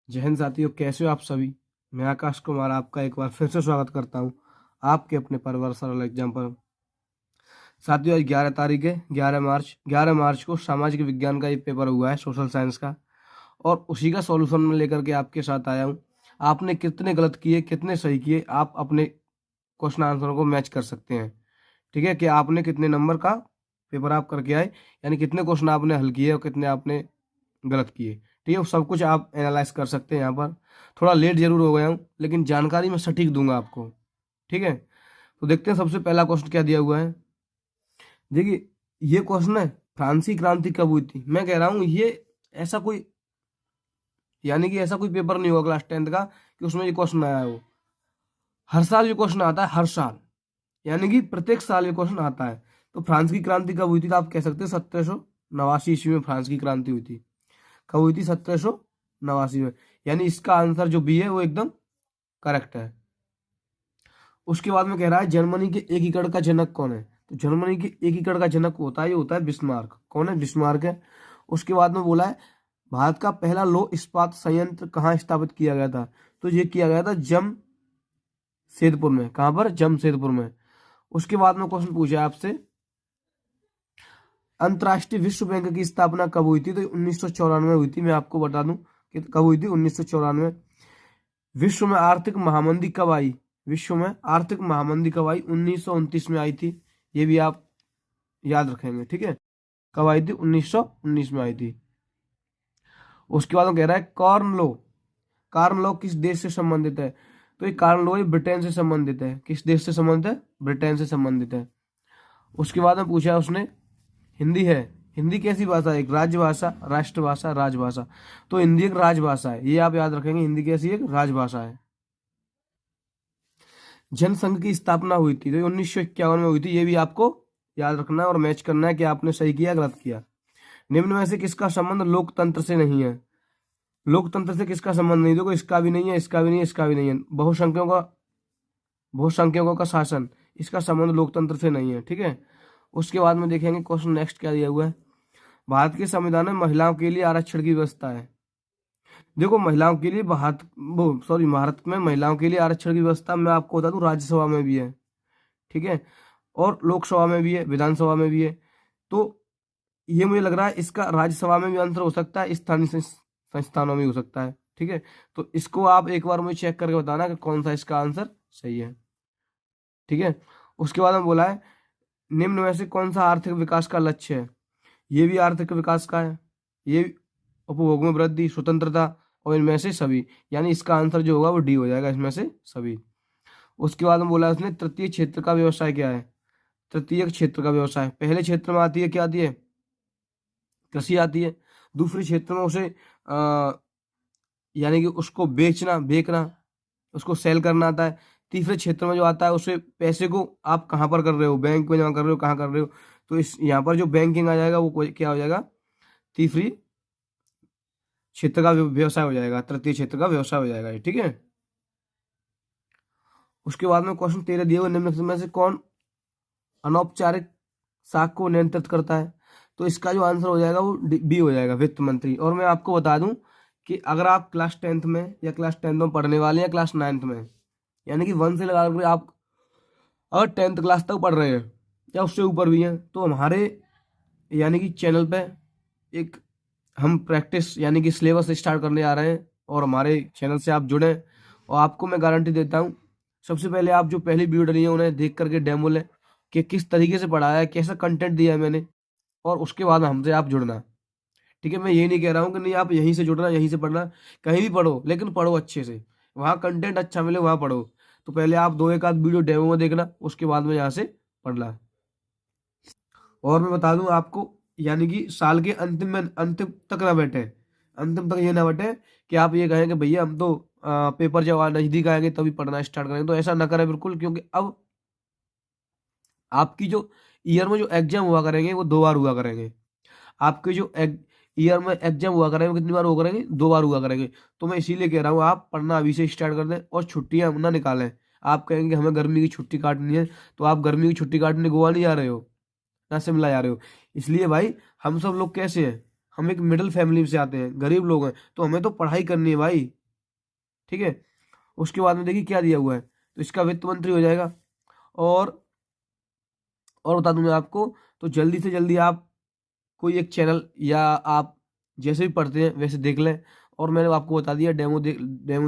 जय हिंद साथियों, कैसे हो आप सभी। मैं आकाश कुमार आपका एक बार फिर से स्वागत करता हूं आपके अपने परिवार सरल एग्जाम पर। साथियों, आज 11 तारीख है, 11 मार्च को सामाजिक विज्ञान का ये पेपर हुआ है, सोशल साइंस का। और उसी का सॉल्यूशन में लेकर के आपके साथ आया हूँ। आपने कितने गलत किए कितने सही किए, आप अपने क्वेश्चन आंसरों को मैच कर सकते हैं। ठीक है, कि आपने कितने नंबर का पेपर आप करके आए, यानी कितने क्वेश्चन आपने हल किए और कितने आपने गलत किए। ठीक है, वो सब कुछ आप एनालाइज कर सकते हैं यहाँ पर। थोड़ा लेट जरूर हो गया हूँ, लेकिन जानकारी मैं सटीक दूंगा आपको। ठीक है, तो देखते हैं सबसे पहला क्वेश्चन क्या दिया हुआ है। देखिए, ये क्वेश्चन है, फ्रांसीसी क्रांति कब हुई थी। मैं कह रहा हूँ ये ऐसा कोई, यानी कि ऐसा कोई पेपर नहीं हुआ क्लास 10th का कि उसमें ये क्वेश्चन आया हो। हर साल ये क्वेश्चन आता है, हर साल, यानी कि प्रत्येक साल ये क्वेश्चन आता है। तो फ्रांस की क्रांति कब हुई थी, तो आप कह सकते हैं 1789 में फ्रांस की क्रांति हुई थी। कब हुई थी, 1789 में। यानी इसका आंसर जो बी है वो एकदम करेक्ट है। उसके बाद में कह रहा है जर्मनी के 1 एकड़ का जनक कौन है। तो जर्मनी के 1 एकड़ का जनक होता है, ये होता है बिस्मार्क। कौन है, बिस्मार्क है। उसके बाद में बोला है भारत का पहला लौह इस्पात संयंत्र कहाँ स्थापित किया गया था। तो ये किया गया था जमशेदपुर में। कहाँ पर, जमशेदपुर में। उसके बाद में क्वेश्चन पूछा है आपसे, अंतर्राष्ट्रीय विश्व बैंक की स्थापना कब हुई थी। तो 1994 हुई थी। मैं आपको बता दूं कि कब हुई थी, 1994। विश्व में आर्थिक महामंदी कब आई। विश्व में आर्थिक महामंदी कब आई, 1929 में आई थी। ये भी आप याद रखेंगे। ठीक है, कब आई थी, 1919 में आई थी। उसके बाद वो कह रहा है कॉर्न लॉ। कॉर्न लॉ किस देश से संबंधित है। तो ये कॉर्न लॉ ब्रिटेन से संबंधित है। किस देश से संबंधित है, ब्रिटेन से संबंधित है। उसके बाद में पूछा है उसने, हिंदी है, हिंदी कैसी भाषा है, एक राजभाषा, राष्ट्रभाषा, राजभाषा। तो हिंदी एक राजभाषा है, ये आप याद रखेंगे। हिंदी कैसी एक राजभाषा है। जनसंघ की स्थापना हुई थी, तो 1951 में हुई थी। ये भी आपको याद रखना है और मैच करना है कि आपने सही किया गलत किया। निम्न में से किसका संबंध लोकतंत्र से नहीं है। लोकतंत्र से किसका संबंध नहीं, देखो इसका भी नहीं है, इसका भी नहीं है, इसका भी नहीं है। बहुसंख्यकों का शासन, इसका संबंध लोकतंत्र से नहीं है। ठीक है, उसके बाद में देखेंगे क्वेश्चन नेक्स्ट क्या दिया हुआ है। भारत के संविधान में महिलाओं के लिए आरक्षण की व्यवस्था है। देखो, महिलाओं के लिए भारत में महिलाओं के लिए आरक्षण की व्यवस्था मैं आपको बता दूं, राज्यसभा में भी है। ठीक है, और लोकसभा में भी है, विधानसभा में भी है। तो ये मुझे लग रहा है इसका राज्यसभा में भी आंसर हो सकता है, स्थानीय संस्थानों में हो सकता है। ठीक है, तो इसको आप एक बार मुझे चेक करके बताना कि कौन सा इसका आंसर सही है। ठीक है, उसके बाद में बोला है निम्न में से कौन सा आर्थिक विकास का लक्ष्य है। ये भी आर्थिक विकास का है। ये उपभोग में वृद्धि, स्वतंत्रता, और इनमें से सभी, यानी इसका आंसर जो होगा वो डी हो जाएगा, इसमें से सभी। उसके बाद में बोला उसने तृतीय क्षेत्र का व्यवसाय क्या है। तृतीय क्षेत्र का व्यवसाय, पहले क्षेत्र में आती है, क्या आती है, कृषि आती है। दूसरे क्षेत्र में उसे यानी कि उसको बेचना, बेचना, उसको सेल करना आता है। तीसरे क्षेत्र में जो आता है उसे पैसे को आप कहाँ पर कर रहे हो, बैंक में जमा कर रहे हो, कहाँ कर रहे हो। तो इस यहाँ पर जो बैंकिंग आ जाएगा वो क्या हो जाएगा, तीसरी क्षेत्र का व्यवसाय हो जाएगा, तृतीय क्षेत्र का व्यवसाय हो जाएगा ये। ठीक है, उसके बाद में क्वेश्चन 13 दिए हुए, निम्नलिखित में से कौन अनौपचारिक साख को नियंत्रित करता है। तो इसका जो आंसर हो जाएगा वो बी हो जाएगा, वित्त मंत्री। और मैं आपको बता दूं कि अगर आप क्लास 10th में या क्लास 10th में पढ़ने वाले हैं, क्लास 9th में, यानी कि 1 से लगा कर आप अगर 10th क्लास तक पढ़ रहे हैं या उससे ऊपर भी हैं, तो हमारे यानी कि चैनल पे एक हम प्रैक्टिस यानी कि सिलेबस स्टार्ट करने आ रहे हैं। और हमारे चैनल से आप जुड़ें, और आपको मैं गारंटी देता हूँ, सबसे पहले आप जो पहली वीडियो डली है उन्हें देख करके डेमो लें कि किस तरीके से पढ़ाया है, कैसा कंटेंट दिया है मैंने, और उसके बाद हमसे आप जुड़ना। ठीक है, मैं ये नहीं कह रहा हूँ कि नहीं आप यहीं से जुड़ना, यहीं से पढ़ना, कहीं भी पढ़ो, लेकिन पढ़ो अच्छे से, वहाँ कंटेंट अच्छा मिले वहाँ पढ़ो। तो पहले आप 2 एक आध वीडियो डेमो में देखना, उसके बाद में यहाँ से पढ़ना। और मैं बता दूं आपको, यानी कि साल के अंतिम तक ना बैठे, अंतिम तक ये ना बैठे कि आप ये कहें कि भैया हम तो पेपर जब नजदीक आएंगे तभी पढ़ना स्टार्ट करेंगे। तो ऐसा ना करें बिल्कुल, क्योंकि अब आपकी जो ईयर में जो एग्जाम हुआ करेंगे वो 2 बार हुआ करेंगे। आपके जो ईयर में एग्जाम हुआ करेंगे वो कितनी बार हुआ करेंगे, 2 बार हुआ करेंगे। तो मैं इसीलिए कह रहा हूँ आप पढ़ना अभी से स्टार्ट कर दें और छुट्टियां ना निकालें। आप कहेंगे हमें गर्मी की छुट्टी काटनी है, तो आप गर्मी की छुट्टी काटने गोवा नहीं जा रहे हो, ना शिमला जा रहे हो। इसलिए भाई हम सब लोग कैसे हैं, हम एक मिडिल फैमिली से आते हैं, गरीब लोग हैं, तो हमें तो पढ़ाई करनी है भाई, ठीक है। उसके बाद में देखिए क्या दिया हुआ है, तो इसका वित्त मंत्री हो जाएगा। और बता दूं मैं आपको, तो जल्दी से जल्दी आप कोई एक चैनल या आप जैसे भी पढ़ते हैं वैसे देख लें। और मैंने आपको बता दिया, डेमो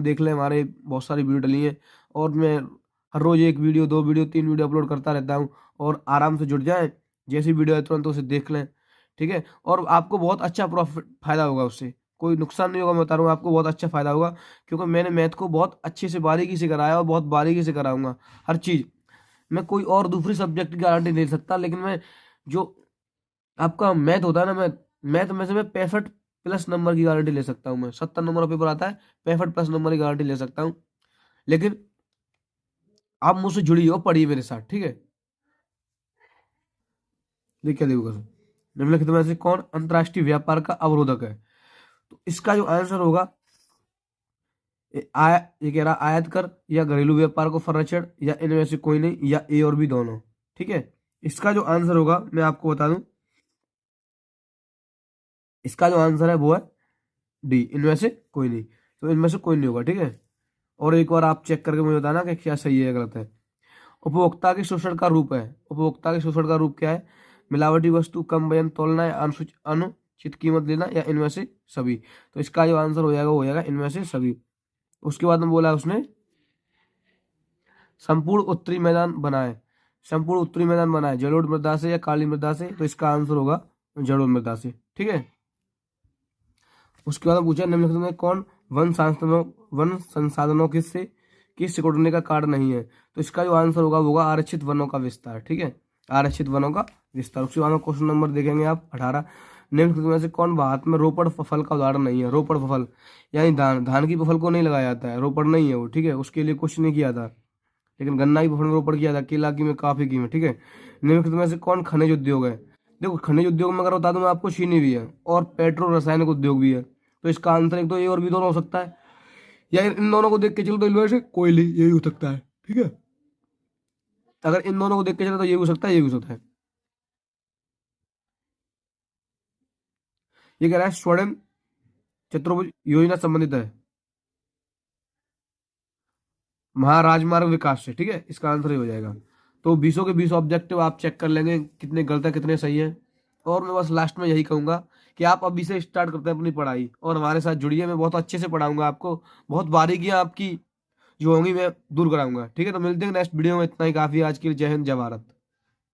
देख लें, हमारे बहुत सारी वीडियो डली हैं। और मैं हर रोज एक वीडियो, 2 वीडियो, 3 वीडियो अपलोड करता रहता हूँ। और आराम से जुड़ जाएं, जैसी वीडियो है तुरंत उसे देख लें, ठीक है। और आपको बहुत अच्छा प्रॉफिट फायदा होगा, उससे कोई नुकसान नहीं होगा। मैं बता रहा हूँ आपको, बहुत अच्छा फायदा होगा, क्योंकि मैंने मैथ को बहुत अच्छे से बारीकी से कराया और बहुत बारीकी से कराऊंगा हर चीज़। मैं कोई और दूसरी सब्जेक्ट की गारंटी नहीं दे सकता, लेकिन मैं जो आपका मैथ होता है ना, मैं मैथ में से मैं 65+ नंबर की गारंटी ले सकता हूँ। मैं 70 नंबर का पेपर आता है, 65+ नंबर की गारंटी ले सकता हूँ। लेकिन आप मुझसे जुड़िए और पढ़िए मेरे साथ, ठीक है। देखिए देखो कैसे, निम्नलिखित में से कौन अंतर्राष्ट्रीय व्यापार का अवरोधक है? तो इसका जो आंसर होगा, ये कह रहा आयात कर या घरेलू व्यापार को संरक्षण या इनमें से कोई नहीं, या ए और बी दोनों, ठीक है। इसका जो आंसर होगा मैं आपको बता दूं, इसका जो आंसर है वो है डी, इनमें से कोई नहीं। तो इनमें से कोई नहीं होगा, ठीक है। और एक बार आप चेक करके मुझे बताना कि क्या सही है या गलत है। उपभोक्ता के शोषण का रूप है, उपभोक्ता के शोषण का रूप क्या है? मिलावटी वस्तु, कम वजन तोलना, या अनुचित कीमत लेना, या इनमें से सभी। तो इसका जो आंसर हो जाएगा वो हो जाएगा इनमें से सभी। उसके बाद में बोला उसने संपूर्ण उत्तरी मैदान बनाए, संपूर्ण उत्तरी मैदान बनाए जलोढ़ मृदा से या काली मृदा से। तो इसका आंसर होगा जलोढ़ मृदा से, ठीक है। उसके बाद पूछा निम्नलिखित में कौन वन संसाधनों की सिकुड़ने का कारण नहीं है? तो इसका जो आंसर होगा वो होगा आरक्षित वनों का विस्तार, ठीक है, आरक्षित वनों का विस्तार। उसके बाद में क्वेश्चन नंबर देखेंगे आप 18, निम्नलिखित में से कौन भारत में रोपड़ फल का उदाहरण नहीं है? रोपड़ फल यानी धान की फसल को नहीं लगाया जाता है, रोपड़ नहीं है वो, ठीक है, उसके लिए कुछ नहीं किया था। लेकिन गन्ना की फसल में रोपड़ किया था, केला की में, काफी की में, ठीक है। निम्नलिखित में से कौन खनिज उद्योग है? देखो खनिज उद्योग में अगर बता दूं मैं आपको, चीनी भी है और पेट्रो रासायनिक उद्योग भी है। तो इसका आंसर एक तो ये और भी दोनों हो सकता है, या इन दोनों को देख के चलो तो इनमें से कोयले, यही हो सकता है, ठीक है। अगर इन दोनों को देख के चलो तो ये हो सकता है, ये हो सकता है। ये कह रहा है स्वर्ण चतुर्भुज योजना संबंधित है महाराजमार्ग विकास से, ठीक है, इसका आंसर ये हो जाएगा। तो 20 के 20 ऑब्जेक्टिव आप चेक कर लेंगे कितने गलत है कितने सही है। और मैं बस लास्ट में यही कहूंगा कि आप अभी से स्टार्ट करते हैं अपनी पढ़ाई और हमारे साथ जुड़िए। मैं बहुत अच्छे से पढ़ाऊंगा आपको, बहुत बारीकियां आपकी जो होंगी मैं दूर कराऊंगा, ठीक है। तो मिलते हैं नेक्स्ट वीडियो में, इतना ही काफी आज के लिए। जय हिंद, जय भारत।